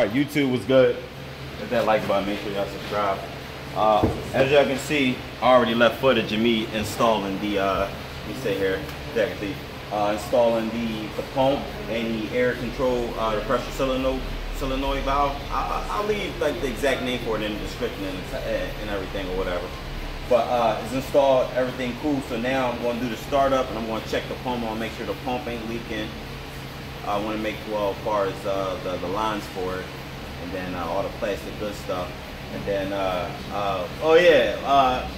right, YouTube was good. Hit that like button, make sure y'all subscribe. As y'all can see, I already left footage of me installing the, let me say here, exactly, installing the pump and the air control, the pressure solenoid valve. I'll leave like the exact name for it in the description and everything or whatever. But it's installed, everything cool. So now I'm going to do the startup and I'm going to check the pump on, make sure the pump ain't leaking. I want to make, well, as far as the lines for it, and then all the plastic good stuff. And then, oh yeah,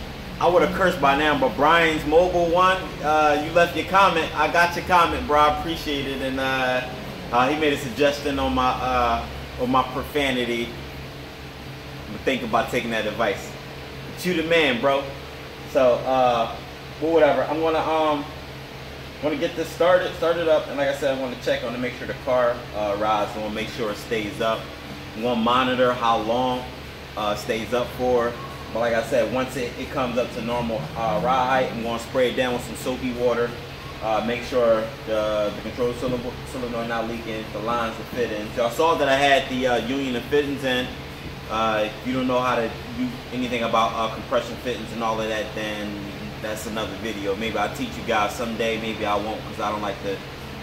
I would have cursed by now, but Brian's mobile one, you left your comment. I got your comment, bro. I appreciate it. And he made a suggestion on my profanity. I'm thinking about taking that advice. But you the man, bro. So, well, whatever. I'm gonna get this started up, and like I said, I want to check on to make sure the car rides. I want to make sure it stays up. I'm gonna monitor how long stays up for. But like I said, once it comes up to normal ride height, I'm gonna spray it down with some soapy water. Make sure the control solenoid not leaking, the lines are fitting. So I saw that I had the union of fittings in. If you don't know how to do anything about compression fittings and all of that, then that's another video. Maybe I'll teach you guys someday, maybe I won't, because I don't like to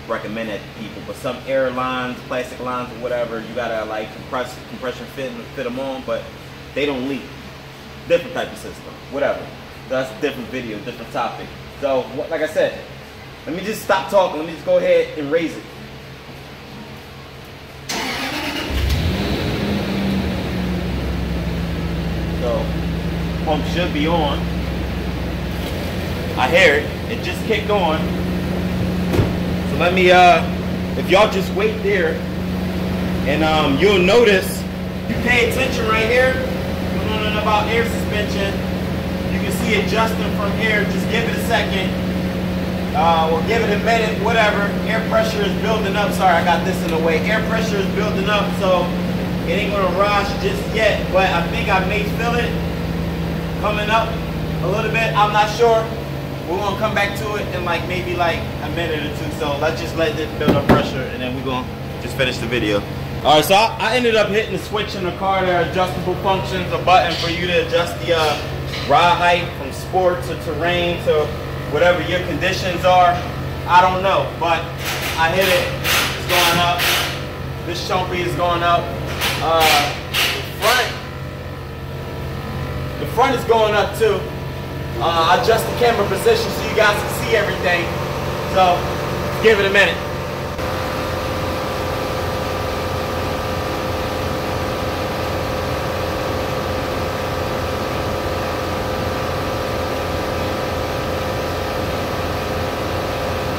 recommend that to people. But some air lines, plastic lines, or whatever, you gotta like compression fit them on, but they don't leak. Different type of system, whatever. That's a different video, different topic. So, like I said, let me just stop talking. Let me just go ahead and raise it. So, pump should be on. I hear it. It just kicked on. So let me, if y'all just wait there, and you'll notice, you pay attention right here, you're learning about air suspension. You can see adjusting from here. Just give it a second. Or give it a minute, whatever. Air pressure is building up. Sorry, I got this in the way. Air pressure is building up, so it ain't gonna rush just yet. But I think I may feel it coming up a little bit. I'm not sure. We're gonna come back to it in like maybe like a minute or two. So let's just let it build up pressure, and then we're gonna just finish the video. All right, so I ended up hitting the switch in the car. There are adjustable functions, a button for you to adjust the ride height from sport to terrain to whatever your conditions are. I don't know, but I hit it. It's going up. This chumpy is going up. The front is going up too. I adjust the camera position so you guys can see everything. So, give it a minute.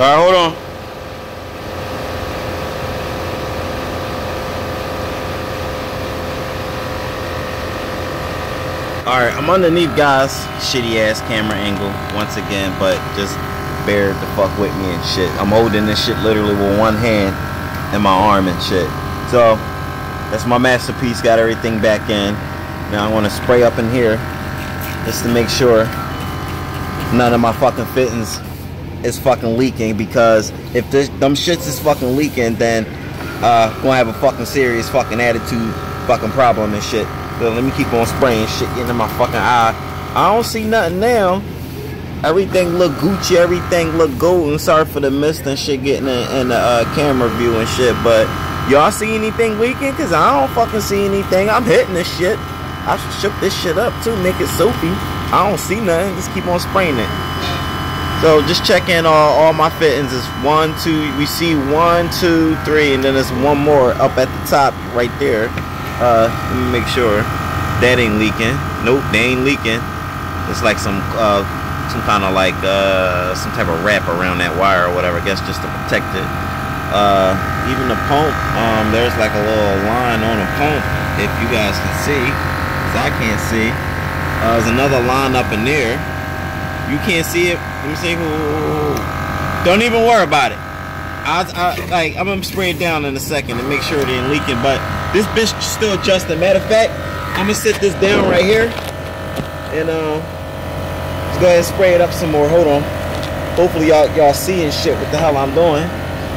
All right, hold on. Alright, I'm underneath guys, shitty ass camera angle once again, but just bear the fuck with me and shit. I'm holding this shit literally with one hand and my arm and shit. So that's my masterpiece, got everything back in. Now I want to spray up in here just to make sure none of my fucking fittings is fucking leaking, because if them shits is fucking leaking, then gonna have a fucking serious fucking attitude fucking problem and shit. So let me keep on spraying shit getting in my fucking eye. I don't see nothing now. Everything look Gucci, everything look golden. Sorry for the mist and shit getting in the camera view and shit, but y'all see anything leaking? Cause I don't fucking see anything. I'm hitting this shit. I should shook this shit up too, make it soapy. I don't see nothing, just keep on spraying it. So just check in all my fittings. Is 1, 2, we see 1, 2, 3, and then there's one more up at the top right there. Let me make sure that ain't leaking. Nope, they ain't leaking. It's like some kind of like some type of wrap around that wire or whatever, I guess, just to protect it. Even the pump, there's like a little line on the pump, if you guys can see, because I can't see. There's another line up in there. You can't see it. Let me see. Ooh. Don't even worry about it. I'm gonna spray it down in a second and make sure it ain't leaking, but this bitch still adjusting. Matter of fact, I'm gonna sit this down right here and let's go ahead and spray it up some more. Hold on. Hopefully y'all seeing shit what the hell I'm doing.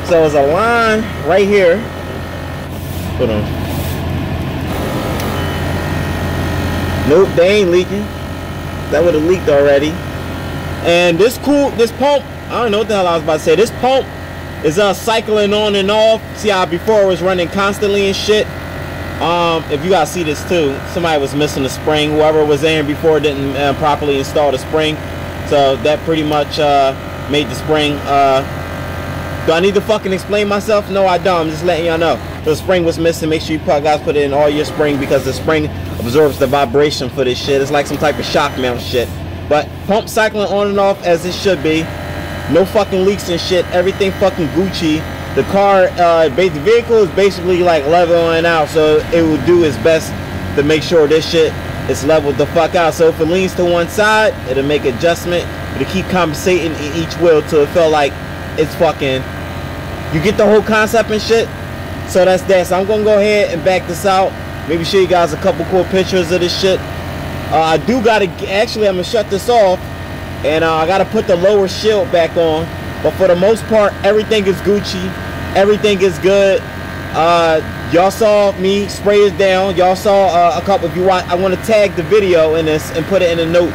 So there's a line right here. Hold on. Nope, they ain't leaking. That would have leaked already. And this pump, I don't know what the hell I was about to say. This pump is cycling on and off. See how before it was running constantly and shit. If you guys see this too, somebody was missing the spring. Whoever was there before didn't properly install the spring. So that pretty much made the spring. Do I need to fucking explain myself? No, I don't. I'm just letting y'all know. The spring was missing. Make sure you guys put it in all your spring, because the spring absorbs the vibration for this shit. It's like some type of shock mount shit. But pump cycling on and off as it should be. No fucking leaks and shit. Everything fucking Gucci. The car, the vehicle is basically like leveling out, so it will do its best to make sure this shit is leveled the fuck out. So if it leans to one side, it'll make adjustment. It'll keep compensating in each wheel till it feel like it's fucking, you get the whole concept and shit. So that's that. So I'm gonna go ahead and back this out, maybe show you guys a couple cool pictures of this shit. I do gotta, actually I'm gonna shut this off, and I gotta put the lower shield back on, but for the most part everything is Gucci, everything is good. Y'all saw me spray it down. Y'all saw a couple, if you want, I want to tag the video in this and put it in a note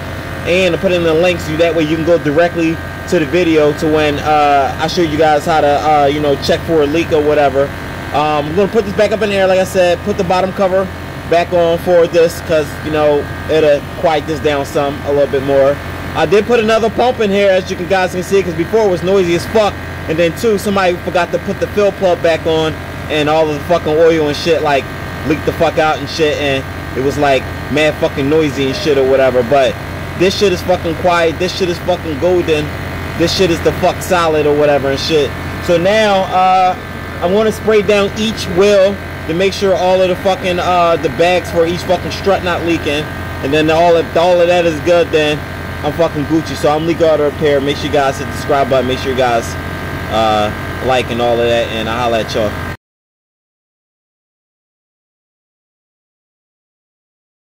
and put it in the links, so that way you can go directly to the video to when I show you guys how to you know, check for a leak or whatever. I'm gonna put this back up in the air, like I said, put the bottom cover back on for this, because you know, it'll quiet this down some a little bit more. I did put another pump in here, as you guys can see, because before it was noisy as fuck. And then too, somebody forgot to put the fill plug back on, and all of the fucking oil and shit like leaked the fuck out and shit, and it was like mad fucking noisy and shit or whatever. But this shit is fucking quiet. This shit is fucking golden. This shit is the fuck solid or whatever and shit. So now I want to spray down each wheel to make sure all of the fucking the bags for each fucking strut not leaking. And then all of that is good, then I'm fucking Gucci. So I'm Leekautorepair. Make sure you guys hit the subscribe button. Make sure you guys like and all of that, and I'll holla at y'all.